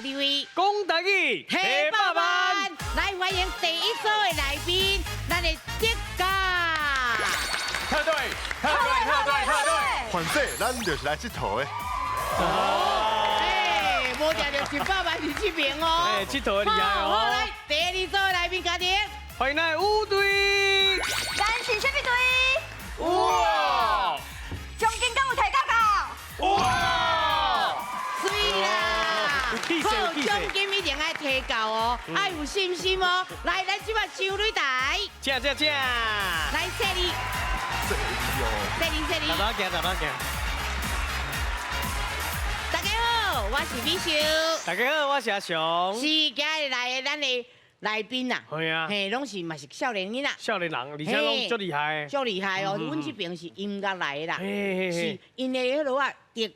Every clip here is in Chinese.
第二位，讲台语，黑百万，来欢迎第一组的来宾，咱的德家。特队，反正咱就是来佚佗的。哎，无定着100万是这边哦。哎，佚佗厉害好，来哦！第二组的来宾家庭。欢迎来五队，咱是什么队？哇奖金敢有提高到？哇！水啦！有气势有气势奖金一定要提高哦，要有信心哦。来，咱即摆收擂台，正，来谢你，谢你。大家行，大家行。大家好，我是美秀，大家好，我是阿雄。是今日来的咱的来宾呐。系啊，嘿，拢是嘛是少年囡仔，少年人，而且拢足厉害的。足厉害哦。阮这边是音乐来的啦，嘿是因的迄落啊特，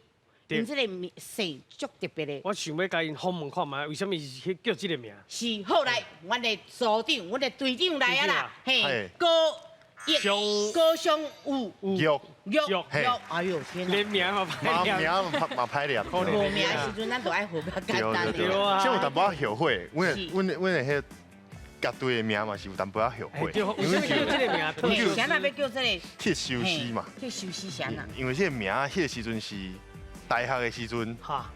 对因这个姓足特别的。我想要甲因访问看卖，为什么是叫这个名？是后来，阮的组长，阮的队长来啊啦，嘿嘿，高雄有玉，嘿哎呦天哪！连名嘛马歹念。名嘛歹念，可无能。名的时阵，咱就爱好比较简单对的。对啊像有淡薄仔后悔，阮是阮的迄甲队的名嘛是有淡薄仔后悔，对，为什么叫这个名？特嘿，殊谁那要叫这个？去休息嘛。去休息啥呐？因为这个名，迄个时阵是大学的时阵，哈，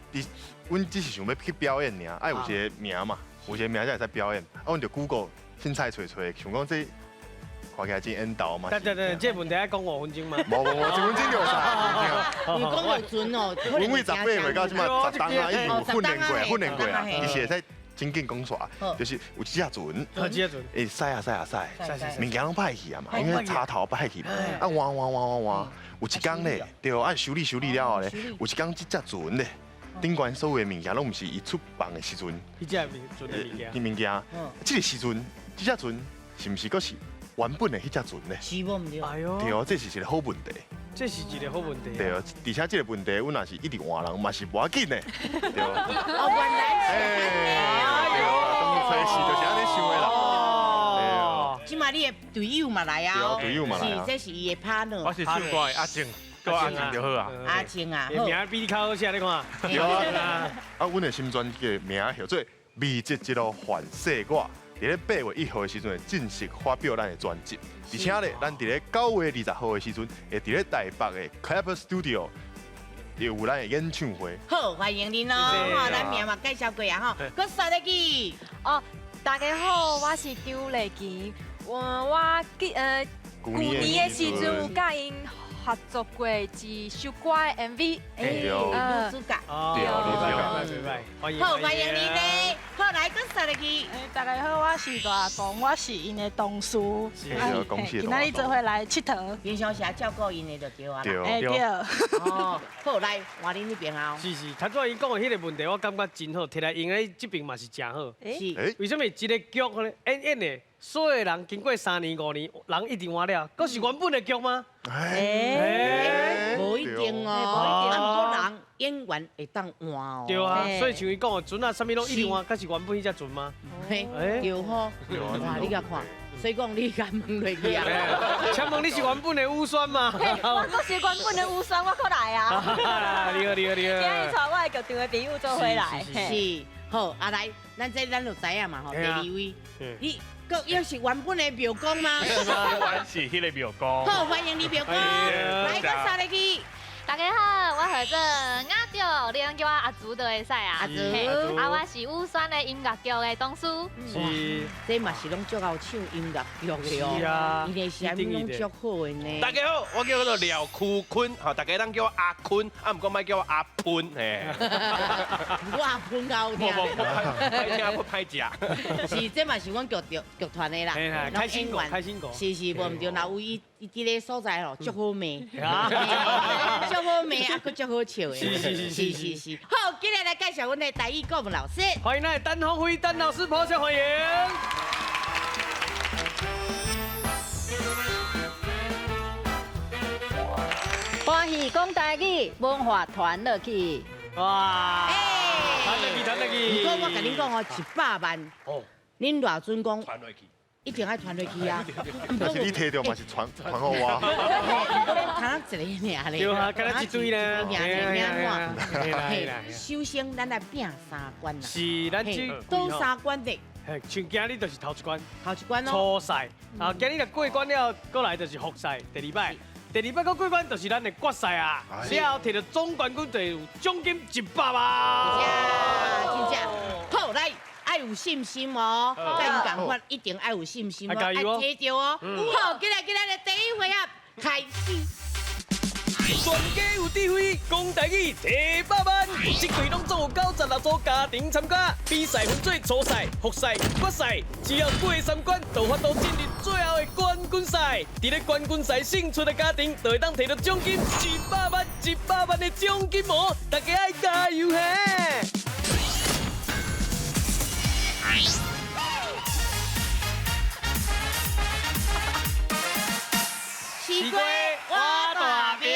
阮只是想要去表演尔，爱有一个名嘛，有一个名才会使表演。啊，阮就 Google 凊彩找，想讲这看起来真缘投嘛。对，这问题要讲5分钟吗？无，1分钟就有啥？你讲有准哦，可能阮为18岁到即马10档啊，已经有训练过啊，嘿伊是会使真紧讲煞，就是有一只船，好，这准。会驶啊，物件拢歹去啊嘛，因为插头歹去嘛，啊换，有一工咧，对，按修理了后咧，有一工这只船咧，顶悬所有的物件拢毋是伊出放的时阵，伊这准的物件。啲物件，这个时阵，这只船是毋是佫是原本的迄只船咧？是无唔对？哎呦，对哦，这是一个好问题。这是一个好问题。对哦，而且这个问题，阮若是一直换人，嘛是无要紧的，对哦。哦，原来对哦，当初是就是安尼想的啦。哦，是。即马你的队友嘛来啊，对队友嘛来啊是，这是伊的 partner。我是唱歌的阿静，叫阿静就好啊。阿静啊，名比你较好写，你看。对啊，啊，阮的新专辑的名叫做《未接一路反世我》，伫咧8月1号的时阵会正式发表咱的专辑，而且咧，咱伫咧9月20号的时阵会伫咧台北的 Clap Studio 有咱的演唱会。好，欢迎您哦，哈，咱名嘛介绍过啊，哈，搁说得起。哦，大家好，我是张丽琪。我旧年的时阵有甲因合作过一首歌的 MV。对女主角。哦，明白。欢迎。好，欢迎您嘞。好，来搁说得起。大家好，我是大公，我是因的同事。公司的今仔日做伙来佚佗。平常时照顾因的就对啊啦。对对。哦，好，来换恁那边啊。是，头先伊讲的迄个问题，我感觉真好，摕来用咧这边嘛是真好。是。为什么一个剧咧演的，所有人经过3年5年，人一定换了，佫是原本的剧吗？无一定哦，啊，不过人演员会当换哦。对啊，所以像伊讲的船啊，啥物拢一定换，佫是原本迄只船吗？嘿，对吼，哇，你甲看，所以讲你甲问落去啊。请问你是原本的乌酸吗？我阁是原本的乌霜，我阁来啊！你好。今日带我的剧场的朋友做伙来。是，好，啊来，咱就知影嘛吼，第二位，你阁又是原本的庙公吗？我是迄个庙公。好，欢迎你庙公，来搁啥入去？大家好，我叫做雅雕，你能叫我阿竹就会使啊。阿竹嘿啊，我是乌山的音乐剧的董事。是，这嘛是拢足好唱音乐剧的哦。是啊，伊的声音拢足好的呢。大家好，我叫做廖酷坤，吼，大家当叫我阿坤，啊，唔过莫叫我阿喷，嘿。我阿喷高听。歹听不歹食。是，这嘛是阮剧团的啦。开心果，开心果。是，无毋对，那有伊伫个所在吼，足好骂。足好骂，啊，佫足好笑的。是。好，今日来介绍阮的台语国文老师。欢迎来单鸿辉单老师，抱歉欢迎。欢喜讲台语，文化传落去。哇！传落去。不过我甲恁讲哦，100万。哦。恁偌准讲。传落去。一定爱传落去啊！但是你摕到嘛是传互我。他一个尔咧。对啊，敢若一堆咧。名。首先咱来拼三关啦，是咱这都三关的，嘿，像今日就是头一关头一关哦，初赛，然后今日若过关了，过来就是复赛，第二摆。第二摆到过关就是咱的决赛啊！了后摕到总冠军就有奖金100万。真正好来，爱有信心哦，跟你讲法一定爱有信心哦，爱摕到哦。好，今日的第一回合开始。全家有智慧，讲台语100万。这季拢总有96组家庭参加，比赛分做初赛、复赛、决赛，只要过3关，就法度进入最后的冠军赛。伫咧冠军赛胜出的家庭，就会当摕到奖金100万，100万的奖金哦！大家爱加油嘿！西瓜挖大饼，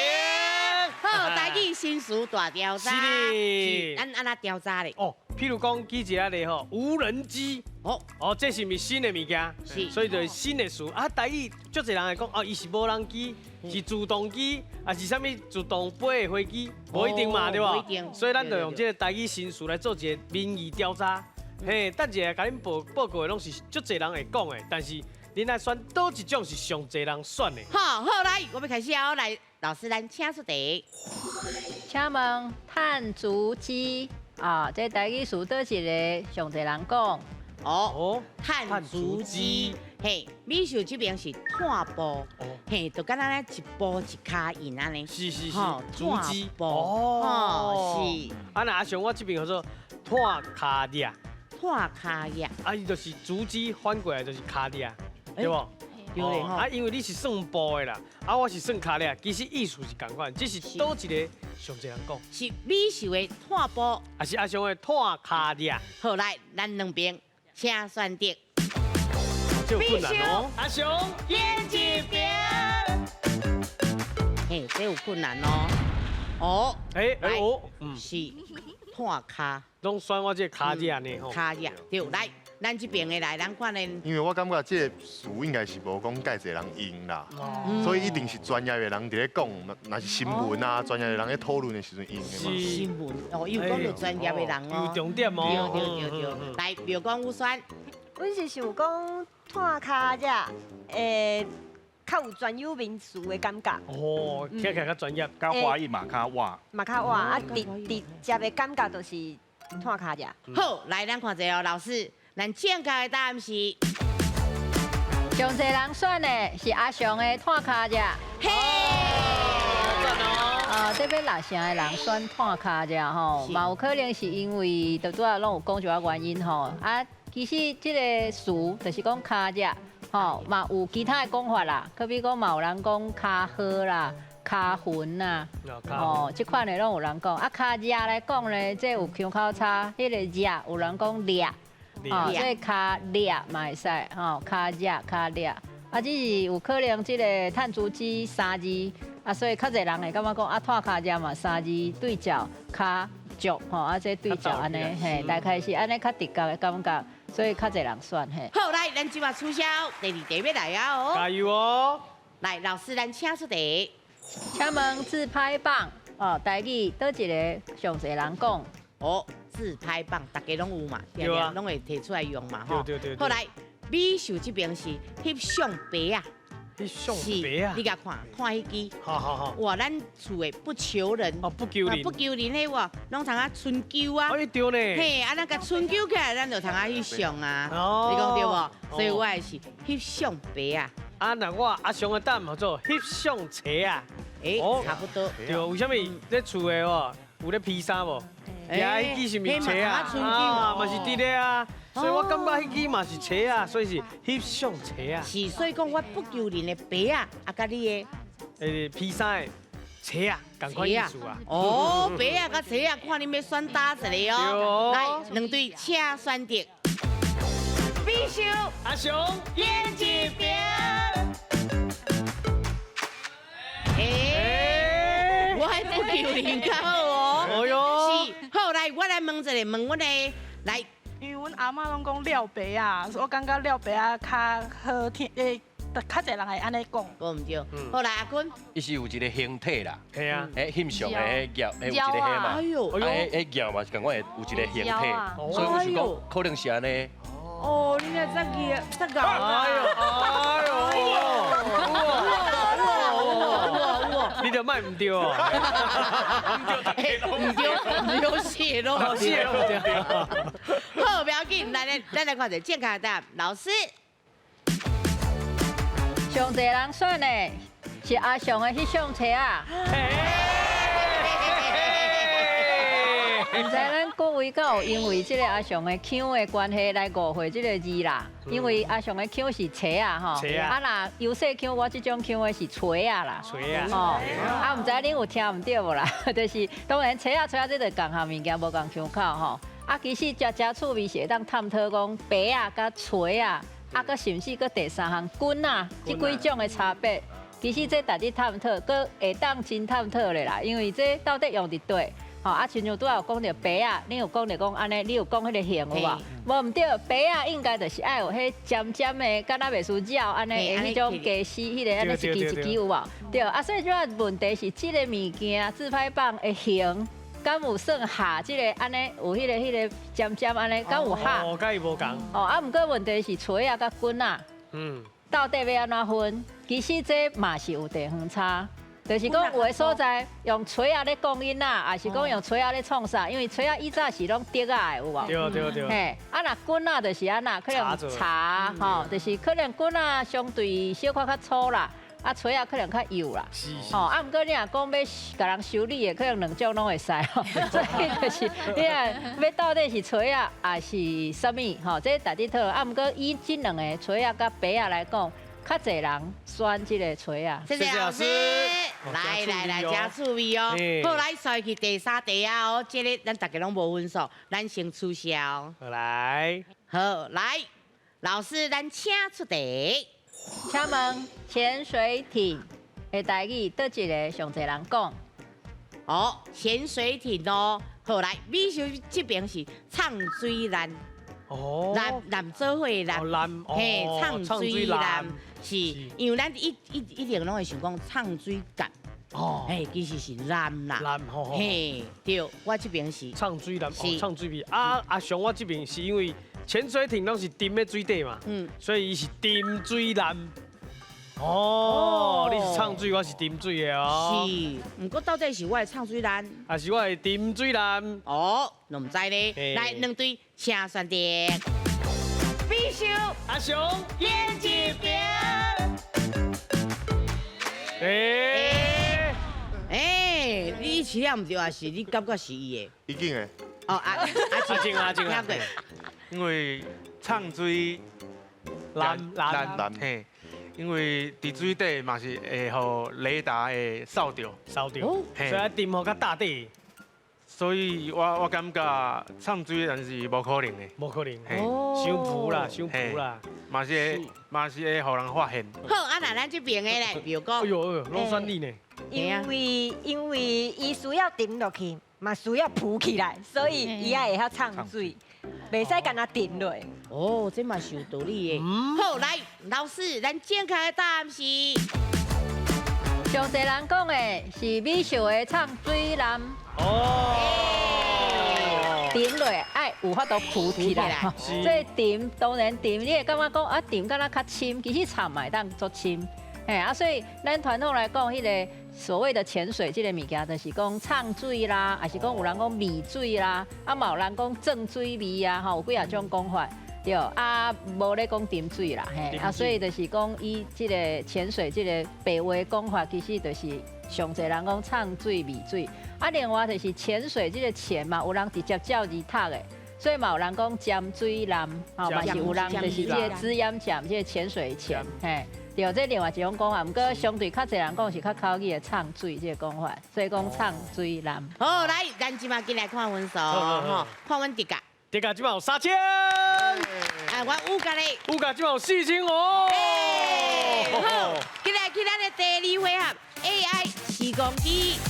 好，台语新词大调查，是咱安那调查咧？哦，譬如讲举一个例吼，无人机。哦，这是毋是新的物件？是，所以就是新的词啊。台语足侪人会讲哦，伊是无人机，是自动机，还是啥物自动飞的飞机？无一定嘛，对吧？不一定。所以咱就用这个台语新词来做一个民意调查。嘿，等一下甲恁报告的拢是足侪人会讲的，但是恁来选倒一种是上侪人选的？好，来，我们开始哦，来，老师咱请出题。请问碳足迹啊，这台语词倒一个上侪人讲？哦，碳足迹，嘿，美术这边是碳步，嘿，就敢若咧一步一卡印安尼，是，足迹步，是。啊，那阿雄我这边叫做碳卡抓，碳卡抓，啊，伊就是足迹反过来就是卡抓，对不？对嘞吼。啊，因为你是算步的啦，啊，我是算卡抓，其实意思是共款，只是倒一个上侪人讲。是美术的碳步，还是阿雄的碳卡抓？好来，咱两边请选择。这有困难哦。阿雄，演一边。嘿，这有困难哦。哦，是碳卡。拢选我这卡抓呢吼。卡抓，对，来，咱这边的来，咱看呢。因为我感觉这个词应该是无讲介侪人用啦，所以一定是专业的人伫咧讲，那是新闻啊，专业的人咧讨论的时阵用的嘛。新闻哦，又讲到专业的人哦。有重点哦。对。来，比如讲有选。阮是想讲碳卡抓，较有专有名词的感觉。哦，听起来较专业，较华语嘛，较活。嘛较活啊，直接的感觉就是碳卡抓。好，来咱看一下哦，老师，咱正确的答案是。上侪人选的是阿雄的碳卡抓。嘿，赞哦！这边六成的人选碳卡抓吼，嘛有可能是因为拄仔拢有讲一寡原因吼啊。其实这个词就是讲卡抓，吼嘛有其他的讲法啦，可比讲嘛有人讲卡好啦、卡混啦，哦，这款的拢有人讲。啊，卡抓来讲咧，这有腔口差，迄个抓有人讲抓，哦，所以卡抓嘛会使，吼卡抓、卡抓。啊，只是有可能这个碳足迹3字，啊，所以较侪人会感觉讲啊，碳卡抓嘛3字对照卡足，吼啊，这对照安尼，嘿，大概是安尼较直觉的感觉。所以较侪人选嘿。好，来，咱即马取消，第二题要来啊哦。加油哦！来，老师，咱请出题。请问自拍棒哦，台语倒一个上侪人讲？哦，自拍棒，大家拢有嘛，有啊，拢会摕出来用嘛，吼。对。好来，美术这边是翕相白啊。翕相白啊！你甲看迄支。好。哇，咱厝的不求人。哦，不求人。不求人迄哇，拢通啊春秋啊。哎对呢。嘿，啊，咱甲春秋起来，咱就通啊翕相啊。哦。你讲对无？所以我也是翕相白啊。啊，那我阿雄的答案叫做翕相车啊。差不多。对，为什么咧厝的哦有咧披萨无？迄支是咪车啊？啊，嘛是伫咧啊。所以我感觉迄支嘛是车啊，所以是翕相车啊。是，所以讲我不求人的白啊，啊，甲你的披萨的车啊，同款意思啊。哦，白啊，甲车啊，看你要选搭一个哦。来，两队请选择。必须阿雄演一边。我还不求人较好哦。哦哟。是，好来，我来问一个，问阮的来。因为阮阿嬷拢讲料白啊，我感觉料白啊较好听，就较侪人会安尼讲。讲唔对。好啦，阿坤，伊是有一个形体啦，系啊，翕相的迄脚，有一个迄嘛，哎呦，迄脚嘛是感觉有一个形体，所以我想讲可能是安尼。哦，你那这个，哎呦，你就卖唔对哦，唔对血咯，谢了对。好，不要紧，咱来看者健康的答案，老师。上侪人选的是阿雄的迄相册啊。唔知咱各位敢有因为这个阿雄的腔的关系来误会这个字啦？因为阿雄的腔是车啊吼，啊那优势腔我这种腔的是锤啊啦，锤啊，哦，啊唔知恁有听唔对无啦？就是当然车啊这个共项物件无共腔口吼，啊其实真趣味是会当探讨讲白啊甲锤啊，啊个甚至个第三项棍啊，这几种的差别。其实这值得探讨，搁会当真探讨的啦，因为这到底用伫对。吼啊，亲像拄有讲到白啊，你有讲到讲安尼，你有讲迄个形有无？无唔对，白啊应该就是爱有迄尖尖的，敢若袂输鸟安尼的迄种鸡丝，迄个安尼一支一支有无？对啊，所以主要问题是即个物件自拍棒的形，敢有算下即个安尼有迄个尖尖安尼，敢有下？哦，甲伊无共。哦啊，毋过问题是锤啊甲棍啊，到底要安怎分？其实这嘛是有地方差。就是讲有的所在用锤仔咧讲音啦，还是讲用锤仔咧创啥？因为锤仔以早是拢竹仔的有无？对。嘿，啊那棍仔就是安那，可能茶吼，就是可能棍仔相对小可较粗啦，啊锤仔可能较幼啦。吼，啊毋过你若讲要甲人修理的，可能两种拢会使吼。所以就是你若要到底是锤仔还是啥物？吼，这大滴讨论。啊毋过以这两个锤仔甲白仔来讲。较侪人选这个锤啊，谢谢老师。来，加趣味哦。好，来再去第三题啊哦，这个咱大家拢无分数，咱先取消。来，好，来，老师，咱请出题。请问潜水艇的台语倒一个上侪人讲？哦，潜水艇哦。好，来，美秀这边是唱水男。哦，男做伙男，嘿，唱水男是，因为咱一定拢会想讲唱水男，哦，嘿，其实是男啦，男吼，嘿，对，我这边是唱水男，唱水味。阿雄我这边是因为潜水艇拢是沉在水底嘛，所以伊是沉水男。哦，你是唱水，我是沉水的哦。是，不过到底是我的唱水男，还是我的沉水男？哦，都唔知咧。来，两队请选题。必须阿雄演一遍。你饲了唔对，还是你感觉是伊的？已经的。哦，阿静，因为唱水蓝嘿。因为伫水底嘛是会互雷达会扫到，所以要沉互较大底。所以我感觉唱水人是无可能的，无可能，伤浮啦，嘛是会互人发现。好，啊那咱这边的咧，比如讲，哎呦，拢选你呢。因为伊需要沉落去，嘛需要浮起来，所以伊也会晓唱水。袂使干那沉落。哦，这嘛是有道理的。好，来，老师，咱健康的答案是。上侪人讲的是美秀的唱水男。哦。沉落爱有法度浮起来。这沉当然沉，你会感觉讲啊沉敢若较深，其实唱嘛会当足深。所以咱传统来讲，迄个所谓的潜水这个物件，就是讲唱水啦，还是讲有人讲迷水啦，嘛有人讲正水味啊，有几啊种讲法，对，无咧讲沉水啦，所以就是讲以这个潜水这个白话讲法，其实就是上侪人讲唱水迷水，另外就是潜水这个潜嘛，有人直接照字读的。所以嘛有人讲尖水男，嘛是有人就是这个字眼尖，这个潜水潜，对，这另外一种讲法，不过相对较侪人讲是较口语的唱水这个讲法，所以讲唱水男。好，来，咱即马进来看分数，吼，看阮迪甲，迪甲即马有3000，我五甲咧，五甲即马有4000哦。好，进来去咱的第二回合 AI 时光机。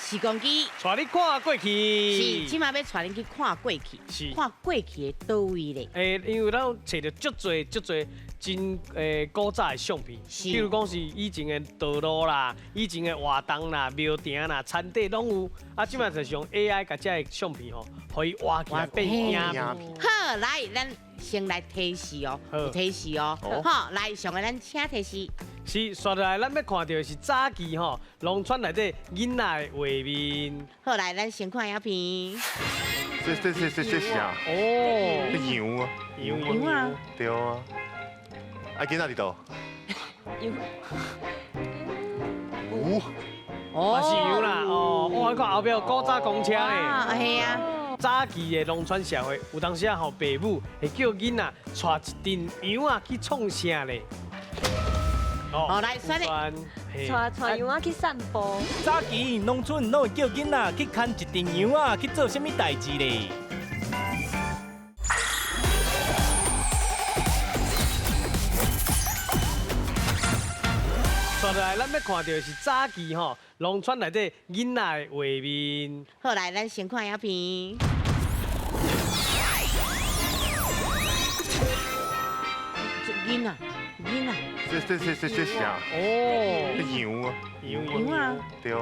时光机，带你看过是，去。即马要带恁去看过去，是看过去的倒位咧。因为咱找到足侪真古早的相片，是比如讲是以前的道路啦、以前的活动啦、庙埕啦、田地拢有。啊，即摆就是用 AI 甲这的相片吼，可以画起来变影片。好，来，咱先来提示哦，好有提示哦。好，来，上个咱请提示。是，刷下来咱要看到的是早期吼，农村内底囡仔的画面。好，来，咱先看影片。这啥？哦，羊啊，羊啊，对啊。啊，囡仔伫倒？牛。嘛是羊啦，哦，我看后壁有古早公车啊，咧。系啊。早期的农村社会，有当时啊，吼爸母会叫囡仔带一阵羊啊去创啥咧？哦，来，选咧。带羊仔去散步。早期农村拢会叫囡仔去牵一阵羊啊去做啥物代志咧？刷下来，咱要看到的是早期吼农村内底囡仔的画面。好，来，咱先看影片。囡仔，囡仔。这啥？哦，羊啊，羊啊，对啊。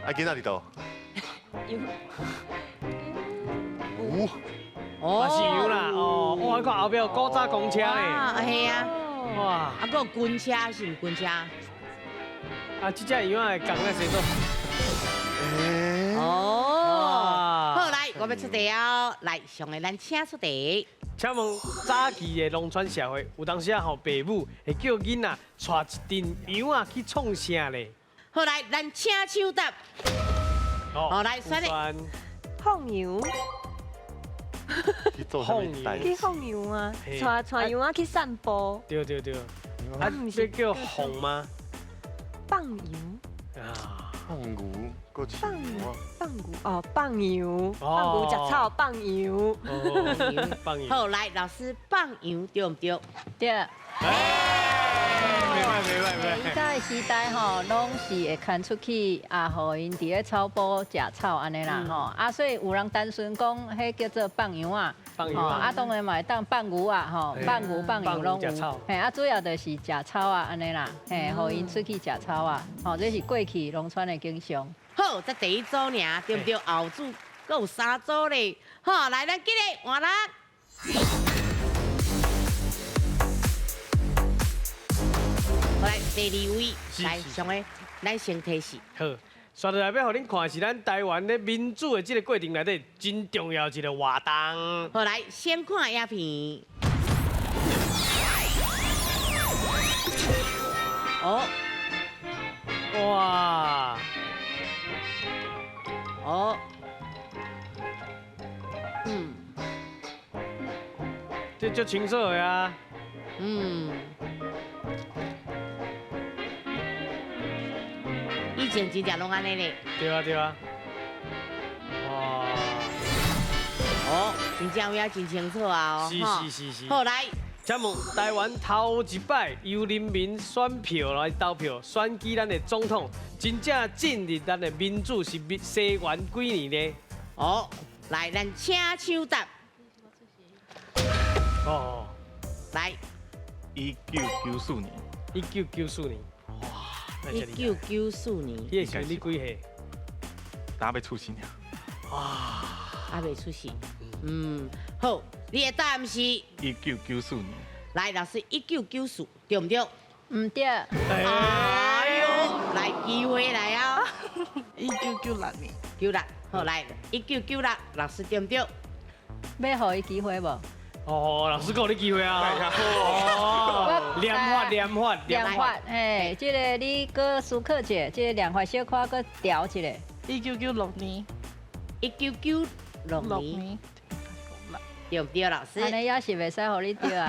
啊，囡仔伫倒？牛。嘛是羊啦，哦，我看后壁有古早公车咧。啊，系啊。哇，啊，还有军车是毋军车？啊，这只羊仔的讲咧谁做？哦。好，来，我要出题哦。来，上个咱请出题。请问早期的农村社会，有当时啊，吼爸母会叫囡仔带一阵羊啊去创啥咧？好，来，咱请抢答。好，来，选咧。放羊。去做啥物代志？去放羊啊，带羊仔去散步。对。啊，这叫放吗？放羊。啊，放牛，搁饲放牛啊。牛哦，放牛，放牛食草，放羊。放羊。好，来，老师放羊对唔对？对。袂在时代吼，拢是会牵出去啊，互因伫咧草埔食草安尼啦吼。啊，所以有人单纯讲，迄叫做放羊啊。放羊啊，当然嘛会当放牛啊吼，放牛放羊拢有。嘿，啊，主要就是食草啊安尼啦，嘿，互因出去食草啊。吼，这是过去农村的景象。好，这第一组尔，对不对？后组阁有3组咧。好，来，咱记咧换人。好，来第2位，来上个，咱先提示。好，刷下来要互恁看的是咱台湾咧民主的这个过程内底真重要一个活动。好，来先看影片。哦。哇。哦。这足清楚的啊。以前真正拢安尼咧。对啊。哇。哦，真正有影真清楚啊！是。好，来。请问台湾头一摆由人民选票来投票选举咱的总统，真正进入咱的民主是西元几年呢？哦，来，咱请抢答。哦。来。1994年。 1994年。哇！1994年。迄个时候你几岁？还未出世呢。哇！还未出世。好，你的答案是1994年。来，老师，1994对唔对？唔对。哎呦，来机会来啊！1996年。96，好来，1996，老师对唔对？要互伊机会无？哦，老师给你机会啊！哦，量法，嘿，这个你搁思考者，这个量法小可搁调一个。1996年。1996年。对唔对，老师？安尼也是袂使互你对啊。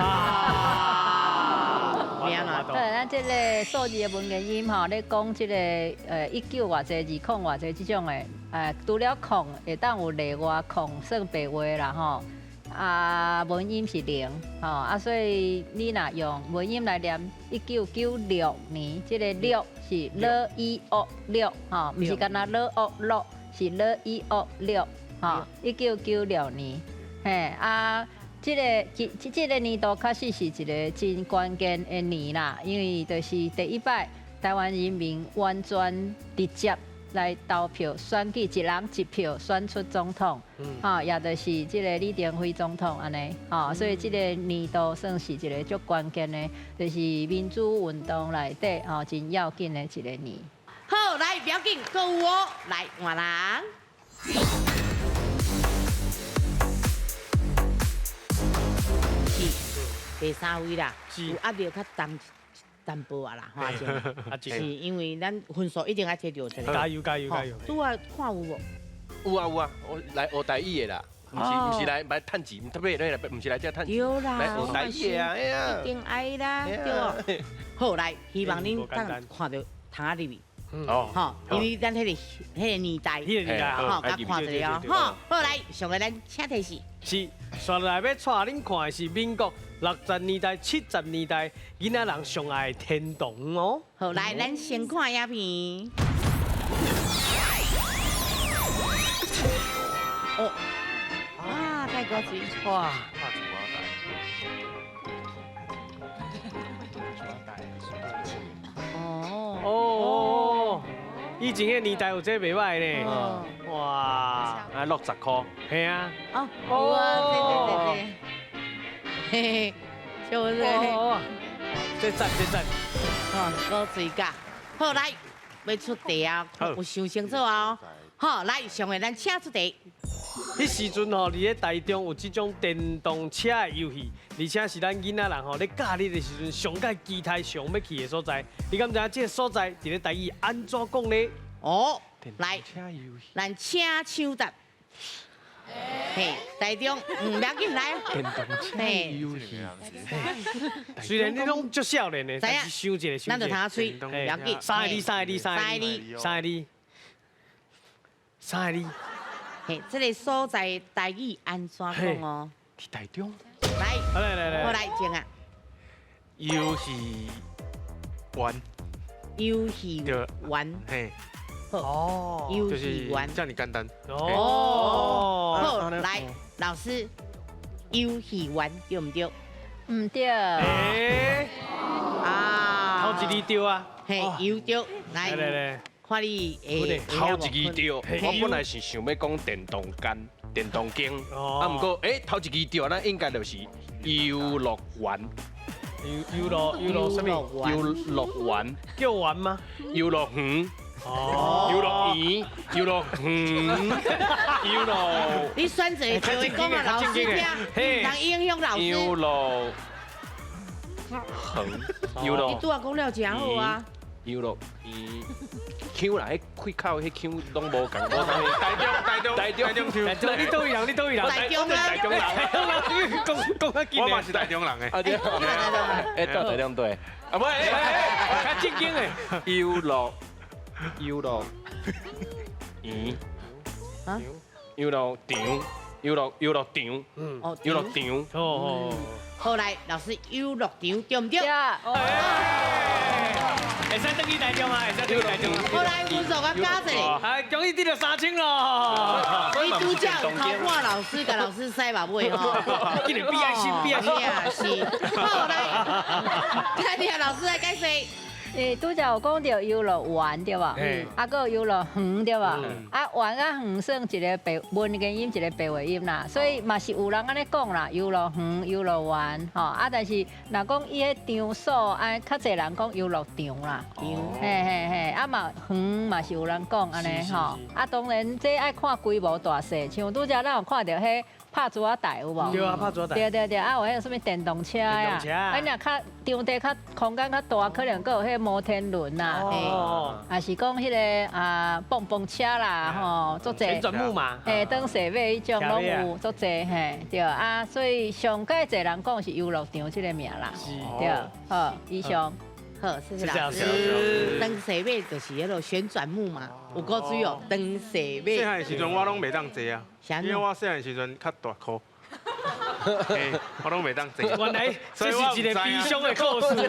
对，咱这个数字的文言音吼，咧讲这个19偌济，20偌济这种的，除了空会当有例外空算白话啦吼。文音是0，所以你若用文音来念1996年，这个6是6，唔是干那6，是6，哈，1996年，这个年度确实是一个真关键的年啦，因为就是第一摆台湾人民完全直接来投票选举，一人一票选出总统，也就是这个李登辉总统安尼，所以这个年度算是一个足关键的，就是民主运动内底真要紧的一个年。好，来不要紧，购物哦，来换人。第3位啦，有压力较淡薄啊啦，花钱，是因为咱分数一定要摕到一个。加油加油加油！拄啊看有无？有啊，我来学台语的啦，不是来趁钱，特别来不是来这趁钱，对啦，来学台语的啊，哎呀，一定爱啦，对。好，来，希望恁当看到汤仔入面。吼，因为咱迄个年代，吼，甲看一下哦。好，来，上个咱请提示。是，上来要带恁看的是民国60年代、70年代囡仔人上爱的天堂哦。好，来，咱先看影片。哦，啊，太高级，哇！哦，以前个年代有这袂歹呢。哇，啊60块，系啊。哦，有啊，对，嘿嘿，就是这赞。高水价。好，来，要出题啊，有想清楚哦。好，来，上个咱请出题。迄时阵吼，伫咧台中有即种电动车的游戏，而且是咱囡仔人吼咧假日的时阵上界期待上要去的所在。你敢知影这个所在伫咧台语安怎讲呢？哦，来，咱请抢答。嘿，台中，不要紧来。电动车游戏，虽然你拢足少年的，但是想一个，咱就通吹，不要紧。三个字。嘿，这个所在台语安怎讲哦？去台中。来，来，我来讲啊。游戏玩。游戏玩。嘿。好。游戏玩。这样你简单。哦。好，来，老师，游戏玩对唔对？唔对。啊。头一字对啊。嘿，有对。来。看你头一字对，我本来是想要讲电动间，啊，不过头一字对，那应该就是游乐园。游乐什么？游乐园叫玩吗？游乐园。哦。游乐园，游乐园，游乐。你选择就会讲啊，老师听，让影响老师。游乐园，游乐。你拄啊讲了真好啊。游乐园。腔啦，迄开口迄腔拢无共，台中，你倒位人？台中人。讲较紧我嘛是台中人诶。啊对，到台中对。啊不，较正经诶。游乐园，啊？游乐场，游乐场，游乐场。哦。好来，老师，游乐场对唔对？会使登去台中啊，会使登去台中。好来，分数我加一个。哎，终于得到3000了。你拄则偷看老师，甲老师洗目尾吼。今日比爱心。是。好来，看你老师来解释。拄则有讲到游乐园对吧？啊，搁游乐园对吧？啊，园啊园算一个文言音，一个白话音啦，所以嘛是有人安尼讲啦，游乐园、游乐园吼。啊，但是若讲伊迄场所，啊，较侪人讲游乐场啦。嘿，啊嘛园嘛是有人讲安尼吼。啊，当然这爱看规模大细，像拄则咱有看到迄。拍纸仔台有无？对啊，拍纸仔台。对，啊有迄个什么电动车呀？啊，若较场地较空间较大，可能佫有迄摩天轮啦，啊是讲迄个蹦蹦车啦，吼，足济。旋转木马。当设备迄种拢有足济，嘿，对啊，所以上届侪人讲是游乐场这个名啦，对，好，以上。好，谢谢老师。登设备就是迄个旋转木马，有够水哦，登设备。细汉时阵我拢袂当坐啊，因为我细汉时阵较大颗。我拢袂当坐。原来这是一个悲伤的故事。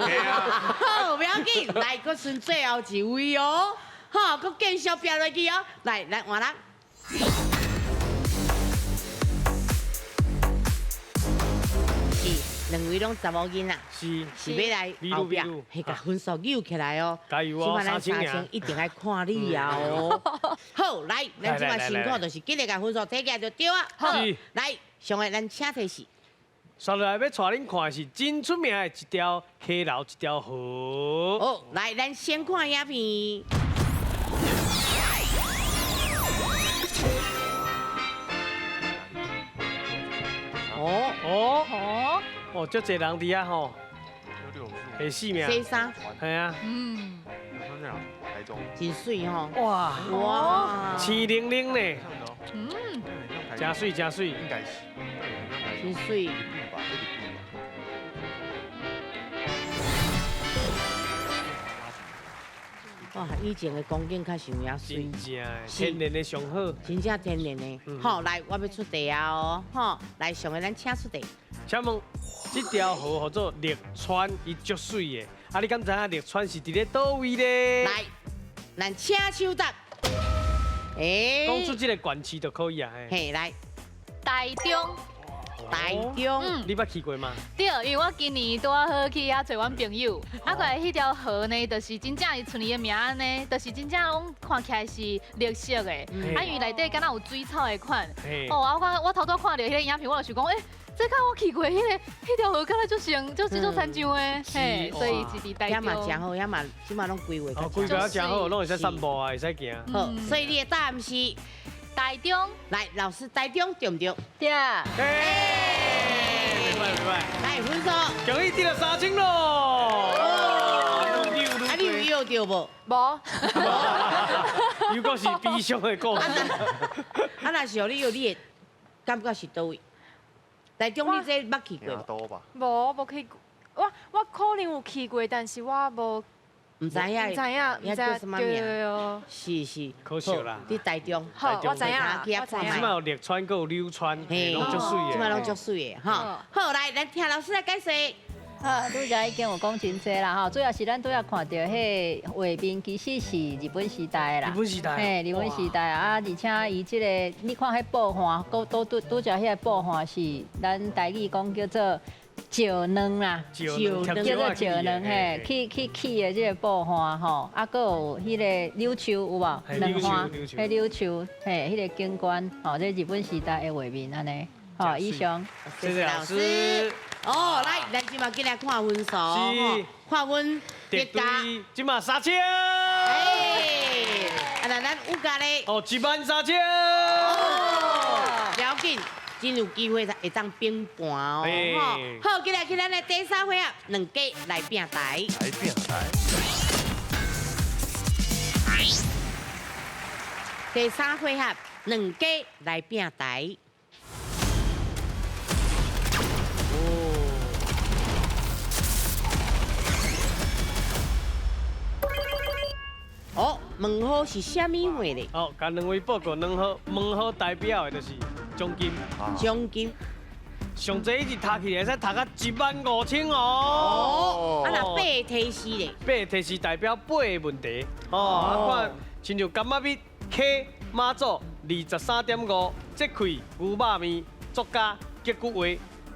好，不要紧，来，搁剩最后一位哦，好，搁继续飙落去哦，来，换人。是，两位拢查某囡仔，是要来后壁，迄个分数扭起来哦。加油哦，咱3千一定要看你啊哦。好，来，咱即马情况就是今日个分数摕起来就对啊。好，来，上个咱请提示。接下来要带恁看的是真出名的一条溪流，一条河。好，来，咱先看影片。哦，足侪人伫啊吼，会死命。洗衫。系啊。台中。真水吼。哇，青灵灵呢。真水真水。应该是。真水。哇，以前的光景较像遐水，真正的天然的上好，真正天然的。好，来，我要出题啊哦，好，来，上个咱请出题。请问，这条河叫做绿川，伊足水的。啊，你敢知影绿川是伫咧倒位咧？来，咱请手答。讲出这个县市就可以啊。嘿，来，台中。台中，你捌去过吗？对，因为我今年拄啊好去遐找阮朋友，啊，过来迄条河呢，就是真正伊像伊的名呢，就是真正拢看起来是绿色的，啊，因为内底敢若有水草的款。哦，我头拄看到迄个影片，我就想讲，这敢我去过迄条河，敢若足像，就是足亲像的，嘿，所以是伫台中。遐嘛真好，遐嘛即马拢规划。规划真好，拢会使散步啊，会使行。好，所以你的答案是。台中，来，老师，台中对唔对？对。哎，明白。来分数，恭喜得了3000咯！啊，你有对无？无。又果是悲伤的故事。啊，若是你有，你的感觉是倒位？台中你这捌去过？多吧。无去过，我可能有去过，但是我无。唔知影，唔知影叫什么名？是，可惜啦。伫台中，好，我知影，即马有绿川，佮有柳川，拢足水的。即马拢足水的，哈。好，来，咱听老师来解释。好，拄则已经有讲真济啦，吼，主要是咱拄要看到迄画面，其实是日本时代啦。日本时代。嘿，日本时代啊，而且伊即个，你看迄布画，拄则迄个布画是咱台语讲叫做。石卵啦，叫做石卵嘿，去起的这个布花吼，啊，搁有迄个柳树有无？卵花，迄柳树，嘿，迄个景观，吼，这日本时代的画面安尼，吼，以上。谢谢老师。哦，来，咱今嘛进来看分数，看阮绝对，今嘛3000。哎，啊，那咱有家咧。哦，13000。哦，了紧。真有机会会当拼盘哦，好，今日去咱的第3回合，两家来拼台。来拼台。第3回合，两家来拼台。哦，问号是虾米话咧？哦，甲两位报告两号，问号代表的就是奖金。奖金。上济一日读起来，使读到15000哦。啊，那8个提示咧？8个提示代表8个问题。哦，看，亲像柑仔蜜、K、马祖23.5，即开牛肉面，作家结句话。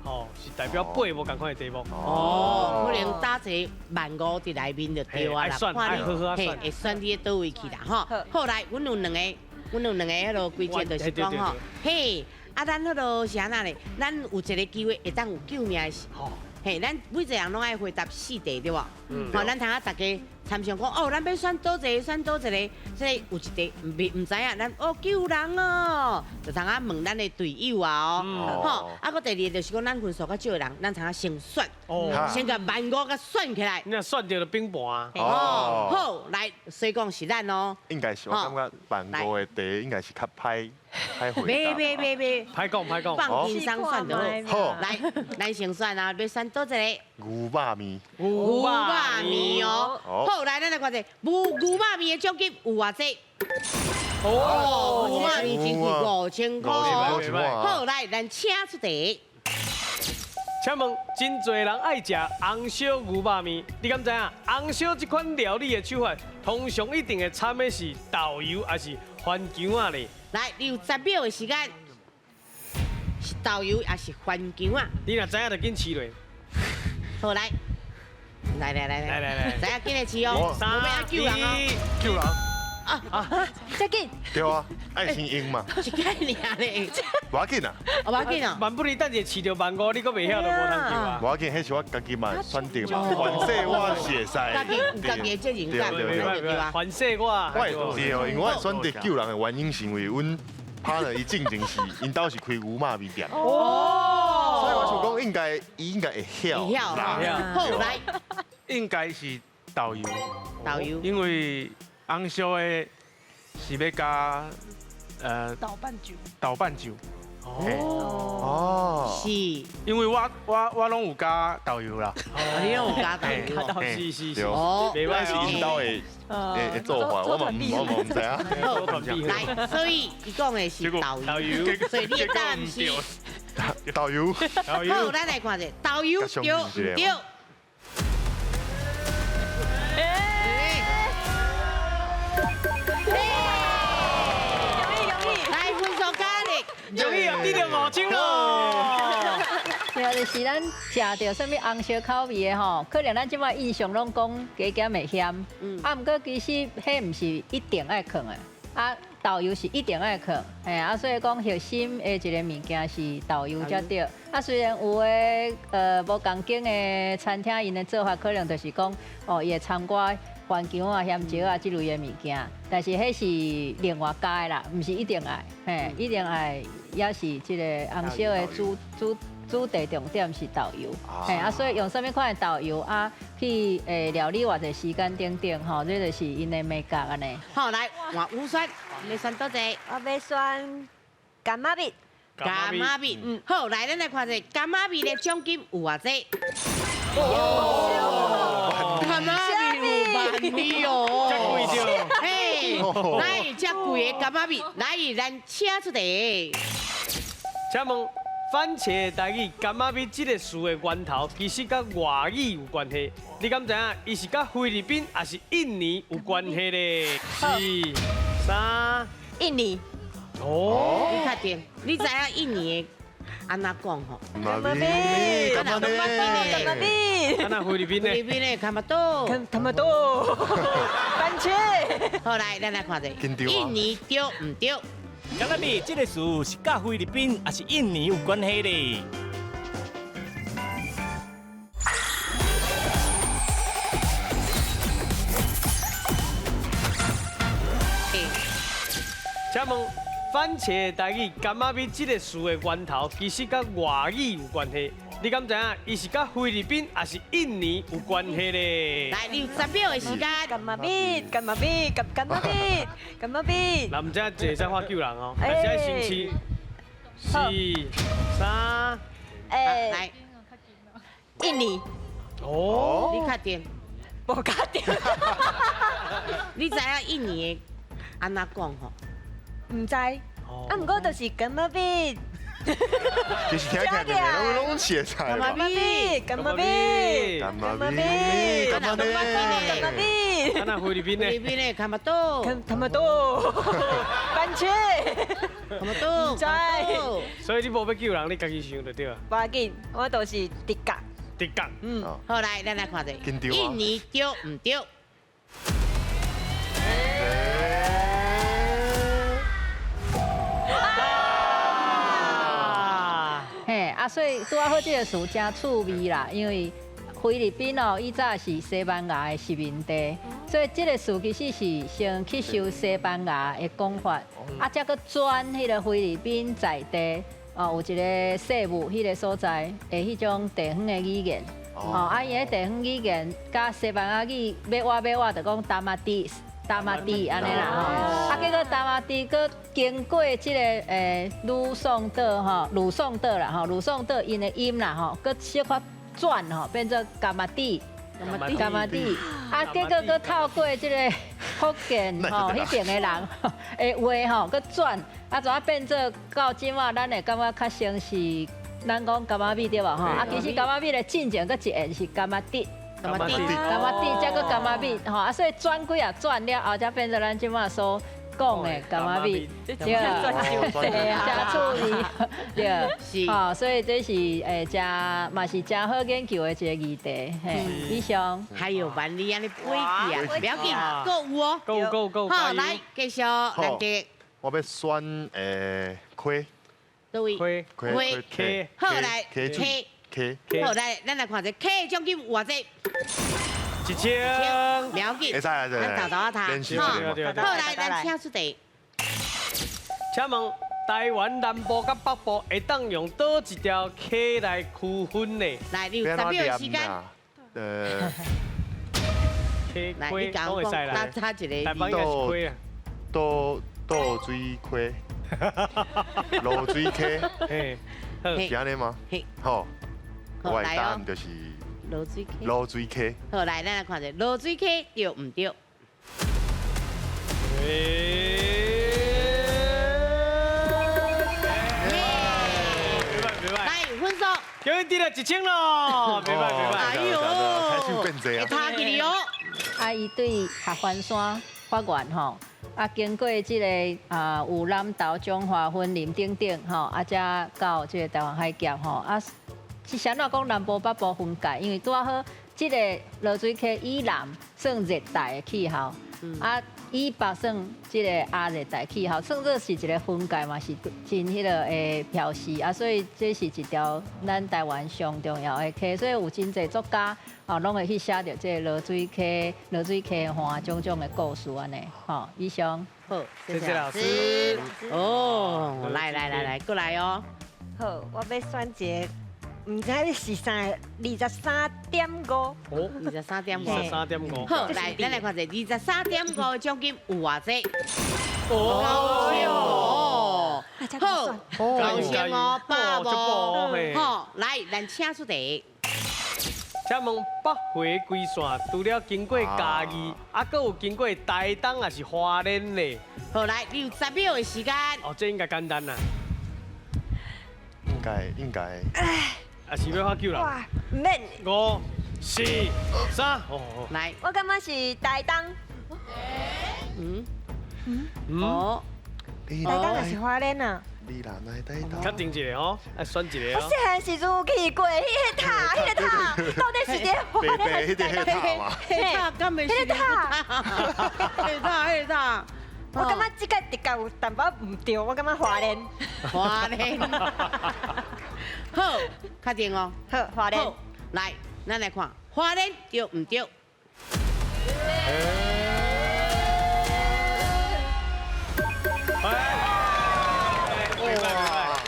哦，是代表8个无共款的题目。哦，可能打一个15000伫内面就对啊啦。看你会选你倒位去啦，吼。好来，阮有两个迄落规则就是讲吼，嘿，啊，咱迄落是安那咧？咱有一个机会会当有救命的时候，嘿，咱每一个人拢爱回答4题对无？吼，咱通啊大家参详讲哦，咱要选倒一个，选倒一个，即有一题唔知影，咱哦救人哦，就通啊问咱的队友啊哦，吼，啊个第二就是讲咱分数较少的人，咱通啊先选，先甲15000甲选起来，你若选到就拼盘。哦，好，来，所以讲是咱哦，应该是我感觉15000的题应该是较歹回答。别，歹讲，放轻松选就好。来，咱先选啊，要选倒一个。牛肉面。牛肉面哦，好，来，咱来看者，牛肉面的奖金有偌济？哦，牛肉面真贵5000块。好，来，咱请出题。请问真侪人爱食红烧牛肉面，你敢知影红烧这款料理的手法，通常一定会掺的是豆油还是番姜啊咧？来，你有10秒的时间，是豆油还是番姜啊？你若知影就紧试落。好来，来，知影紧来试哦，我我们要救人哦。救人。再紧，对啊，爱情赢嘛，一个尔咧，无要紧啊，我要紧哦。万不离等下试到15000，你阁袂晓就无通救啊无。要紧，迄是我家己嘛选择嘛，反正我是会家己有家己的责任感，对吧？反射我。对哦，因为我选择救人的原因是因为阮partner伊进前是因兜是开牛肉面店，哦，所以我想讲伊应该会晓。会晓啦。好来，应该是豆油，豆油，因为红烧的是要加豆瓣酒。哦，是，因为我拢有加豆油啦。你有加豆油，是，哦，袂歹是因兜的做法，我嘛唔知啊。来，所以伊讲的是豆油，所以你的答案是豆油。好，咱来看者，豆油对唔对？来分数加力，容易啊，你就5千咯。对，就是咱食到什么红烧口味的吼，可能咱即摆印象拢讲加减会咸，啊，毋过其实迄毋是一定爱放的，啊，豆油是一定爱放，啊，所以讲核心的一个物件是豆油才对。啊，虽然有的无共经的餐厅，因的做法可能就是讲哦，伊会掺寡番姜啊、香蕉啊这类的物件，但是迄是另外加的啦，毋是一定爱，一定爱也是即个红烧的主题重点是豆油，啊，所以用什么款的豆油啊去料理偌济时间等吼，这就是因的美感安尼。好来，换五选，你选多济？我要选柑仔面。柑仔面，好，来，咱来看者柑仔面的奖金有偌济？柑仔面有万里哦，真贵着。嘿，来，遮贵的柑仔面，来，咱请出题。请问番茄台语柑仔面这个词的源头，其实甲外语有关系。你敢知影伊是甲菲律宾还是印尼有关系咧？4、3，印尼。哦，你确定？你知影印尼的安怎讲吼？柑仔面，柑仔面，啊那菲律宾菲律呢？宾的卡马多，他们都番茄。好来，咱来看者，印尼对唔对？柑仔面这个词是甲菲律宾还是印尼有关系的？请问番茄台语柑仔面这个词的源头，其实甲外语有关系。你敢知影伊是甲菲律宾还是印尼有关系咧？来，你有10秒的时间。柑仔面，柑仔面，柑仔面，柑仔面。那唔知这使发救人哦，但是要先去。4、3，来，印尼。哦，你确定？无确定。你知影印尼的安怎讲吼？唔知。啊，毋过就是柑仔面。其实听起来拢写菜嘛。柑仔面，柑仔面，柑仔面，柑仔面，啊那菲律宾呢？菲律宾的卡马多，他们都番茄。卡马多，唔知。所以你无要救人，你家己想就对啊。无要紧，我都是直觉。直觉。好来，咱来看者，印尼对唔对？嘿，啊，所以拄啊好，这个词真趣味啦，因为菲律宾哦，以早是西班牙的殖民地，所以这个词其实是先去受西班牙的讲法，啊，才搁转迄个菲律宾在地哦，有一个西部迄个所在的迄种地方的语言，哦，啊，伊个地方语言甲西班牙语要我就讲达马蒂。达马蒂安尼啦吼，啊，结果达马蒂佮经过即个鲁宋岛吼，鲁宋岛啦吼，鲁宋岛因的音啦吼，佮小可转吼，变做伽马蒂，伽马蒂，啊，结果佮透过即个福建吼迄边的人的话吼，佮转，啊，怎啊变做到即马咱会感觉较像是咱讲柑仔米对吧？吼，啊，其实柑仔米的进前佫一个是柑仔底。柑仔底，柑仔底，再个柑仔米，吼啊，所以转几啊转了后，才变成咱即马所讲的柑仔米，对啊，加处理，对，是，吼，所以这是真嘛是真好研究的一个议题，嘿，以上还有万里安尼飞去啊，不要紧，够有哦，够，好，来继续咱的，我要选K，各位K，好来 K，好来，咱来看一下 K 奖金有偌济。1000，了解，会使啊，咱豆豆啊他，好来，咱请出题。请问台湾南部甲北部会当用倒一条 K 来区分呢？来，你有10秒的时间。K 来，你讲讲，他一个。台湾应该是 K 啊。倒水 K， 落水 K， 是安尼吗？好，我的答案就是落水 K。好，来，咱来看一下落水 K 对唔对？来，有分数。叫你得了1000咯，袂歹。哎呦，开始变济啊！他给你哦。啊，伊对合欢山法院吼，啊，经过即个有南投中华分林等等吼，啊，才到即个台湾海峡吼，啊，是啥哪讲南部北部分界，因为拄好即个落水溪以南算热带的气候，啊，以北算即个亚热带气候，算作是一个分界嘛，是真迄个诶标示啊，所以这是一条咱台湾上重要的溪，所以有真侪作家。哦，拢会去写着这落水溪花种种的故事安尼。吼，以上。好，谢谢老师。哦，来，过来哦。好，我要选一个，唔知是啥，23.5。哦，23.5。23.5。好，来，咱来看一下23.5的奖金有偌济？哦，好，高兴哦，爸无。好，来，咱请出题。请问北回归线除了经过嘉义，还佫有经过台东，还是花莲呢？好，来，你有10秒的时间。哦，这应该简单啦。应该。还是要发球啦？哇，唔免。 5、4、3，来，我感觉是台东。哦，台东还是花莲啊？你哪来台东？确定一个哦，爱选一个哦。我细汉时阵去过迄个塔，到底是伫花莲？迄个塔嘛？迄塔敢袂是？迄塔。我感觉这个的确有淡薄唔对，我感觉花莲。花莲。好，确定哦。好，花莲。来，咱来看花莲对唔对？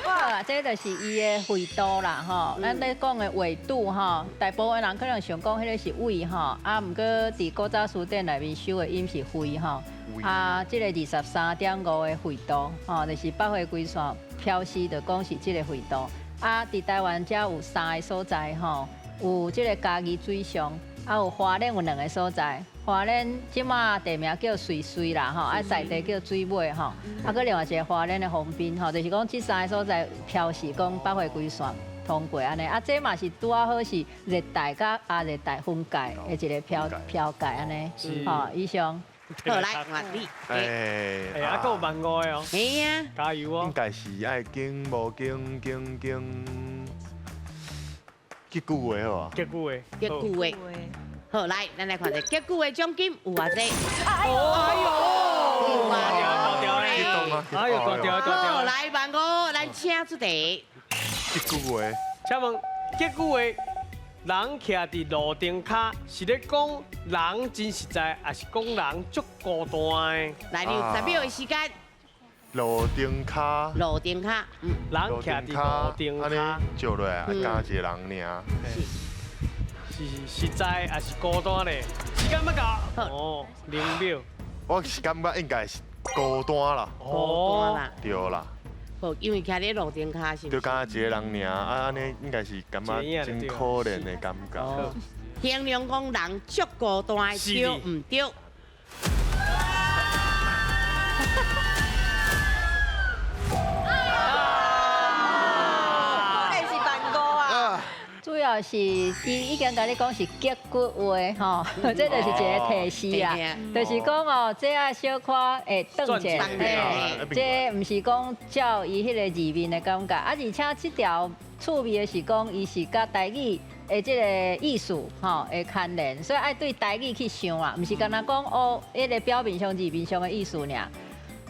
哇，这就是伊的纬度啦，吼，咱咧讲的纬度吼，大部分人可能想讲迄个是纬吼，啊，毋过伫古早书典内面修的音是纬吼，啊，这个23.5的纬度，吼，就是北回归线漂西的讲是这个纬度，啊，伫台湾遮有3个所在吼，有这个嘉义水上，啊，有花莲有2个所在。 花莲即马地名叫水水啦吼，啊在地叫水尾吼，啊佮另外一个花莲的红滨吼，就是讲这3个所在漂是讲北回归线通过安尼，啊这嘛是拄啊好是热带甲亚热带分界的一个漂界安尼，吼以上。好来，换你。啊，够15000的哦。哎呀，加油哦！应该是爱经无经结句话好啊。结句话。结句话。 好，来，咱来看一下结句的奖金有偌济？哎呦！大条嘞！哎呦，大条！好，来15000，咱请出题。结句话，请问结句话，人徛伫路顶骹，是咧讲人真实在，还是讲人足孤单的？来，你有10秒的时间。路顶骹。路顶骹，人徛伫路顶骹，照落来加一个人尔。 是实在还是孤单嘞？时间要到哦，0秒。我是感觉应该是孤单啦。孤单啦。对啦。好，因为徛伫路顶骹是。就加一个人尔，啊安尼应该是感觉真可怜的感觉。形容讲人足孤单，对唔对？了是，伊已经甲你讲是脚骨话吼，这就是一个提示啦，就是讲哦，这啊小可会转者，这毋是讲照伊迄个字面的感觉，啊，而且这条趣味的是讲，伊是甲台语的这个意思吼会牵连，所以爱对台语去想啦，毋是干那讲哦，迄个表面上字面上的意思尔，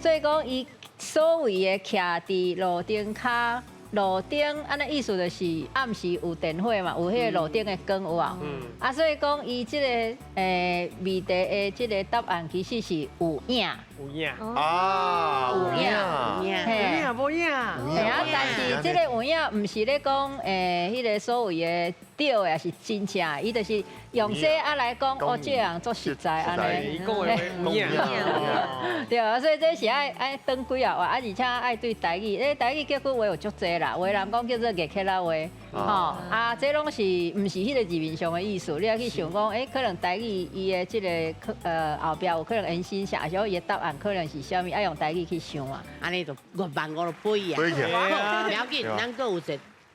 所以讲伊所谓的徛伫路灯骹。路灯，安尼意思就是暗时有电火嘛，有迄个路灯的光有啊。啊，所以讲伊即个谜题的即个答案其实是有影。有影。有影。嘿，无影。嘿啊，但是即个有影，毋是咧讲迄个所谓的对的，也是真正，伊就是用这啊来讲，哦，这人做实在安尼。伊讲的有影。对啊，所以这是爱登几啊话，啊，而且爱对台语，台语叫句话有足济啦，有的人讲叫做艺客啦话，吼啊，这拢是毋是迄个字面上的意思，你要去想讲，可能台语伊的即个后壁有可能延伸下，而且伊的答案可能是啥物，爱用台语去想啊。安尼就5万5就背啊。背起来。好，了解，咱搁有一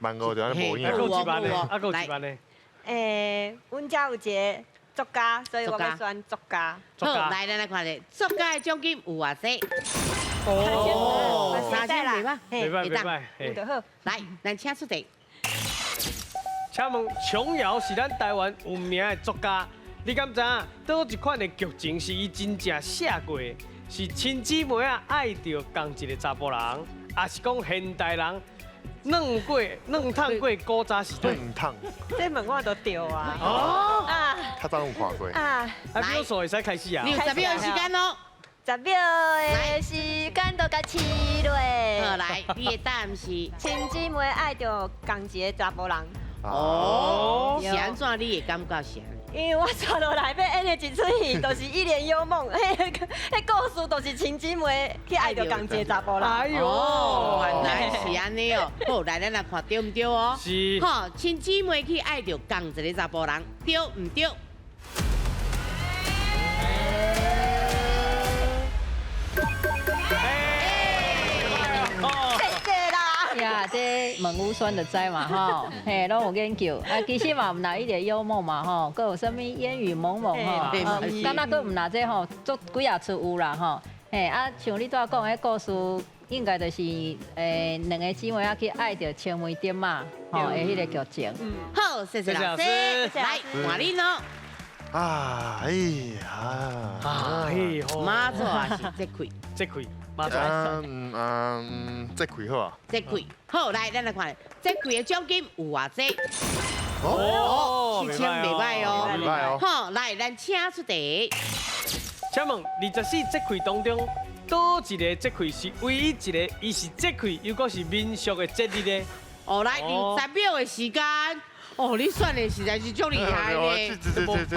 150就安尼无影。还有一万呢，还有一万呢。阮家有一个作家，所以我要选作家。好，来，咱来看下作家的奖金有偌济。哦3千袂歹，袂歹袂歹，有就好。来，咱请出题。请问琼瑶是咱台湾有名的作家，你敢知影倒一款的剧情是伊真正写过的？是亲姊妹啊爱着同一个查甫人，还是讲现代人软烫过古早时代？软烫。这问我都对啊。哦。啊。较早有看过。啊。秒数会使开始啊！你有10秒的时间咯。 10秒的时间都甲试落。好，来，你的答案是亲姊妹爱着同一个查甫人。哦，是安怎？你会感觉是？因为我坐落来要演的一出戏，就是一帘幽梦，迄故事都是亲姊妹去爱着同一个查甫人。哎呦，原来是安尼哦。好，来，咱来看对唔对哦？是。好，亲姊妹去爱着同一个查甫人，对唔对？ 呀，这问武选就知嘛吼，嘿，拢有研究。啊，其实嘛，毋拿一帘幽梦嘛吼，佮有啥物烟雨蒙蒙吼，敢若佮毋拿这吼，足几啊出有啦吼。嘿，啊，像你拄仔讲迄故事，应该就是2个姊妹啊去爱着青梅竹马吼的迄个剧情。好，谢谢老师，来换你咯。啊，哎呀，马祖也是这开，这开。 马仔，这开好啊！这开好，来，咱来看，这开的奖金有偌济？哦，7000袂歹哦，袂歹哦。好，来，咱请出题。请问24这开当中，倒一个这开是唯一一个，伊是这开又果是民俗的节日呢？哦，来，20秒的时间。哦，你算的实在是足厉害的。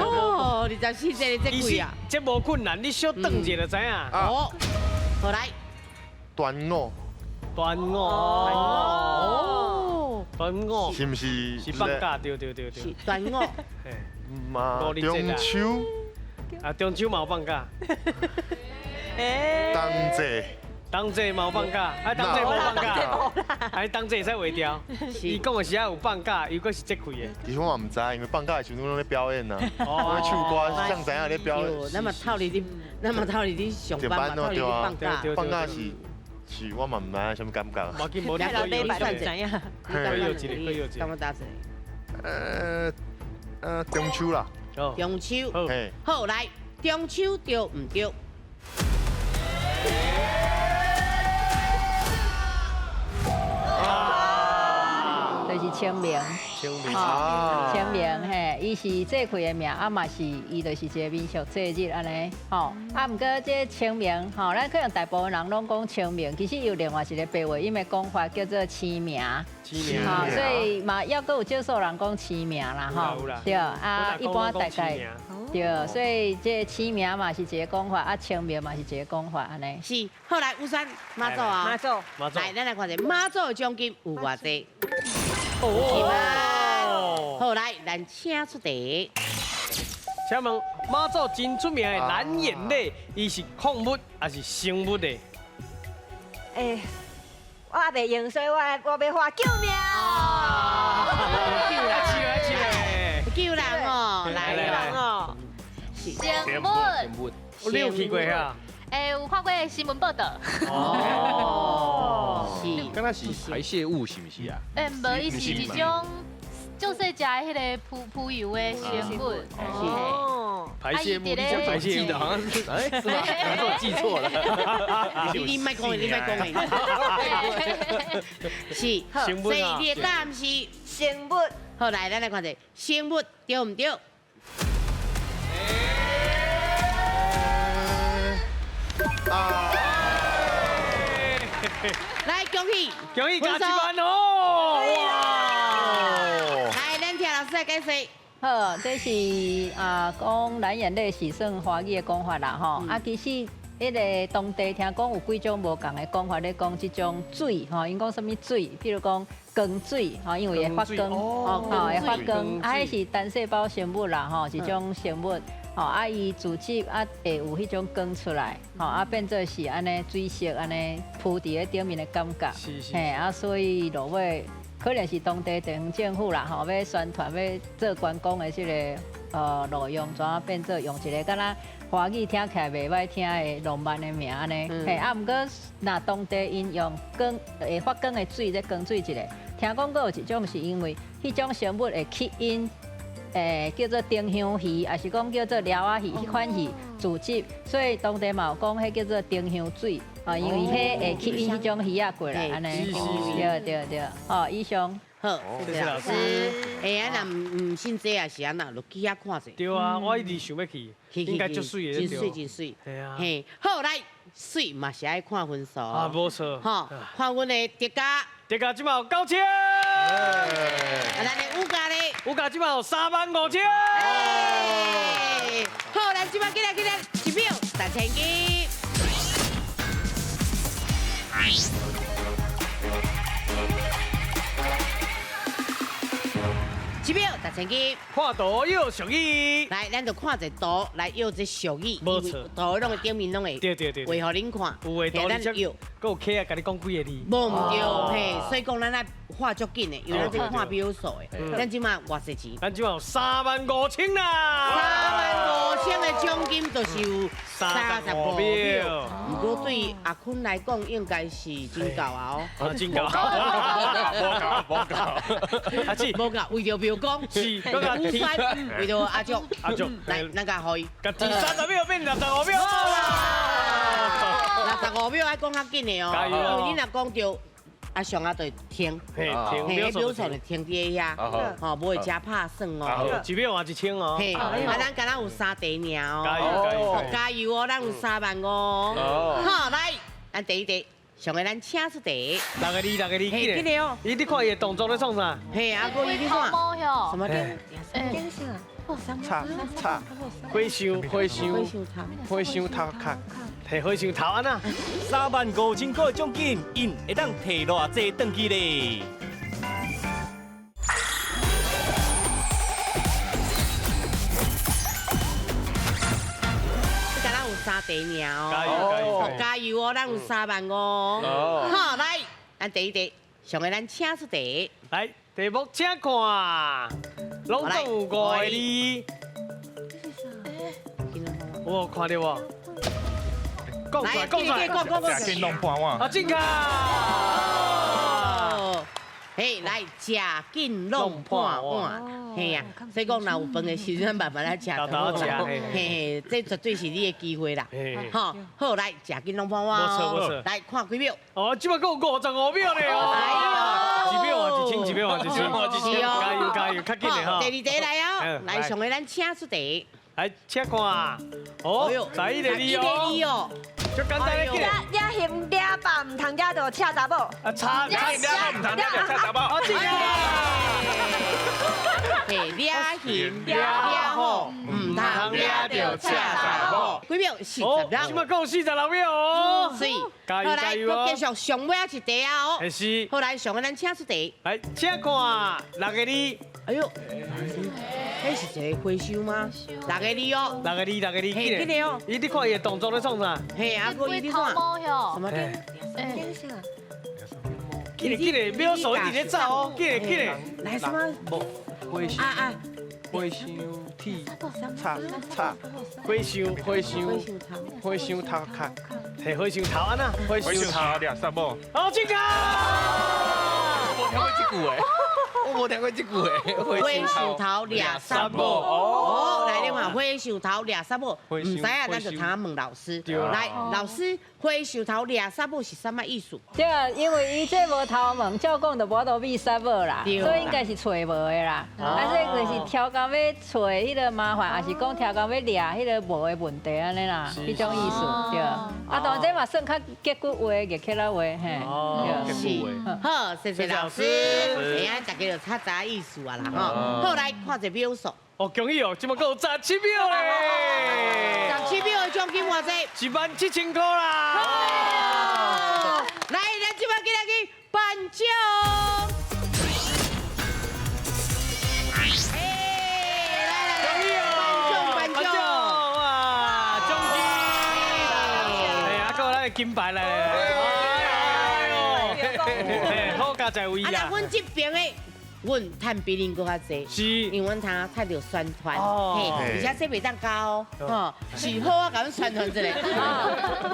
哦，24节的这开啊，这无困难，你小等者就知影。哦。 好来，端午，端午，端午，是毋是？是放假，对。是端午，嘛中秋，啊中秋嘛有放假，冬节嘛有放假，啊冬节无放假，啊冬节会使划掉。伊讲的是啊有放假，又果是节开的。其实我嘛唔知，因为放假的时阵拢咧表演呐，我唱歌，像怎样咧表演？那么套你上班嘛，套你放假，放假是我嘛唔知什么感觉。无见无你老礼拜算怎样？可以有一个，干嘛打字？中秋啦。中秋，好来，中秋对唔对？ 就是清明，清明嘿，伊是这开的名，啊嘛是伊就是一个民俗节日安尼，吼，啊毋过这清明，吼，咱可能大部分人拢讲清明，其实有另外一个白话，因为讲法叫做清明，吼，所以嘛要搁有少数人讲清明啦，吼，对，啊一般大概对，所以这清明嘛是一个讲法，啊清明嘛是一个讲法安尼。是，后来武山马祖啊，来，咱来看下马祖的奖金有偌济。 好来，咱请出题。请问马祖真出名的蓝眼泪，伊是矿物还是生物的？我袂用，所以我要画救命。来新闻。你有去过啊？有看过新闻报道。哦，是，敢若是排泄物是不是啊？无，伊是一种就是食迄个浮油的成分。哦，排泄物，你讲排泄的，好像是哎，是吗？我记错了。你莫讲，你莫讲。是，所以你的答案是生物。好，来，咱来看者生物对唔对？来，恭喜加一万哦！哇！来，咱听老师来解释。好，这是讲蓝眼泪是算华语的讲法啦吼。其实迄个当地听讲有几种无共的讲法咧，讲这种水吼，因讲什么水？譬如讲光水吼，因为会发光会发光，迄是单细胞生物啦吼，一种生物。伊自己会有迄种光出来，变做是安尼水色安尼铺伫咧顶面的感觉，所以落尾可能是当地地方政府啦，要宣传要做观光的这个路用，怎啊变做用一个敢若华语听起来袂歹听的浪漫的名安尼，毋过若当地因用光会发光的水咧光水一个，听讲佫有一种是因为迄种生物会吸引。叫做丁香鱼，还是讲叫做撩仔鱼，迄款鱼自集，所以当地嘛有讲迄叫做丁香水，因为迄会吸引迄种鱼仔过来，安尼。对，以上。好，谢谢老师。若唔信这也是安那，落去遐看者。对啊，我一直想要去，应该足水的，真水。系啊。嘿，好来，水嘛是爱看分数。无错。好，看阮的叠加。叠加即嘛有9000。咱的五加咧，五加即嘛有35000。好，咱即马记得1秒3000斤。1秒1000斤，看图要俗语。来，咱就看一图来要这俗语，无错，图拢会顶面拢会，对，画互恁看，有诶，图咱要，搁有客啊，甲你讲几个字，无唔对，嘿，所以讲咱来画足紧的，因为咱这看秒数的，咱即马偌济钱？咱即马有35000啦，35000的奖金就是有35秒，不过对阿坤来讲应该是真够啊哦，真够，无够，阿姊，无够，为着票讲，是，五三，为着阿祝，来，咱甲可以，甲第30秒变65秒，65秒爱讲较紧的哦，因为你若讲着。啊，上啊，就停，秒数就停伫遐，吼，无会遮拍算哦。1秒换1000哦。嘿，咱敢若有3题尔哦。加油哦，咱有35000哦。好，来，咱第一题，上个咱请出题。6个字，记得哦。你看伊的动作咧创啥？嘿，阿哥，你看什么点？叉，火箱头壳。摕火箱头安那，35000块奖金，因会当摕偌济转去咧？你敢若有3题尔哦。加油哦，咱有35000哦。好，来，咱第一题，上个咱请出题。来，题目请看，拢总有5个字。我看到无？讲出来，食紧弄半碗。阿静卡。嘿，来食紧弄半碗，嘿呀，所以讲若有饭的时阵，慢慢来食。豆食，嘿，这绝对是你的机会啦。好，好来食紧弄半碗哦。来看几秒。哦，即马够55秒咧哦。1秒换1000，1秒换1000，加油，较紧的哈。第二题来哦，来上个咱请出题。来，请看，哦，在一个字哦，就简单的记。抓熊抓爸，唔通抓到恰查某。啊，抓抓唔通抓到恰查某。啊，对啊。嘿，抓熊抓好，唔通抓到恰查某。几秒？40秒。即马够46秒哦。是，加油加油哦！继续上尾一题啊哦。是。好来，上个咱请出题。来，请看6个字。哎呦，那是一个回收吗？6个字哦。6个字，记得哦。你看伊的动作咧创啥？嘿，阿哥，你看。什么？记得，秒数一直咧走哦，记得。来什么？回收。啊，回收。T 叉，火香头壳，系火香头安那？火香头俩三宝。好，进卡！我听过这句诶，我无听过这句诶。火香头俩三宝哦，来你看，火香头俩三宝，唔知啊，咱就通啊问老师。来，老师，火香头俩三宝是什么意思？对啊，因为伊这无头毛，照讲就无度米沙无啦，所以应该是找无的啦。啊，所以就是挑工要找迄个麻烦，还是讲挑工要掠迄个无的问题安尼啦，迄种意思对。啊，当然这嘛算较结骨话，热起来话嘿。是，好，谢谢老师。哎呀，大家就较知意思啊啦吼。好，来看一秒数。哦，恭喜哦，今麦够17秒嘞！17秒的奖金偌济？17000块啦！来，咱今麦今日去颁奖。恭喜哦！颁奖！哇，奖金！哎呀，还有咱的金牌嘞！哎呦，好佳在位啊！啊，阮这边的。阮趁别人搁较济，是，因为阮通趁着宣传，嘿，而且这袂当交哦，是好啊，甲阮宣传一下。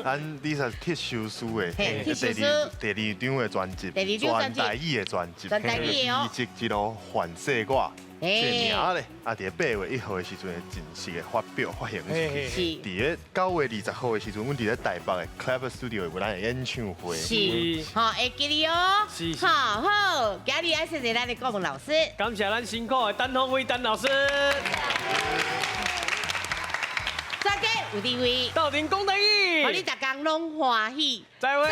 咱你是铁收书的，第二张的专辑，全台语的专辑，以及一路环世歌。这名咧，啊，伫8月1号的时阵，正式的发行出去。伫咧9月20号的时阵，阮伫咧台北的 Clever Studio 有咱的演唱会。是，好，会记哩哦。是，好，好，今日爱谢谢咱的国文老师，感谢咱辛苦的陈宏伟陈老师。再见，有地位，到顶讲台语，祝你大家拢欢喜。再会。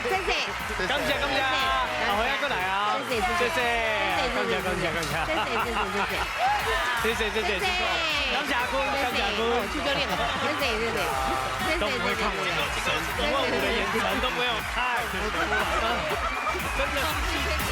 谢谢，感谢，下回再过来啊！谢谢，感谢，谢谢，感谢阿坤，去教练，谢谢，都不会看我的眼神，我的眼神都没有看，真的是。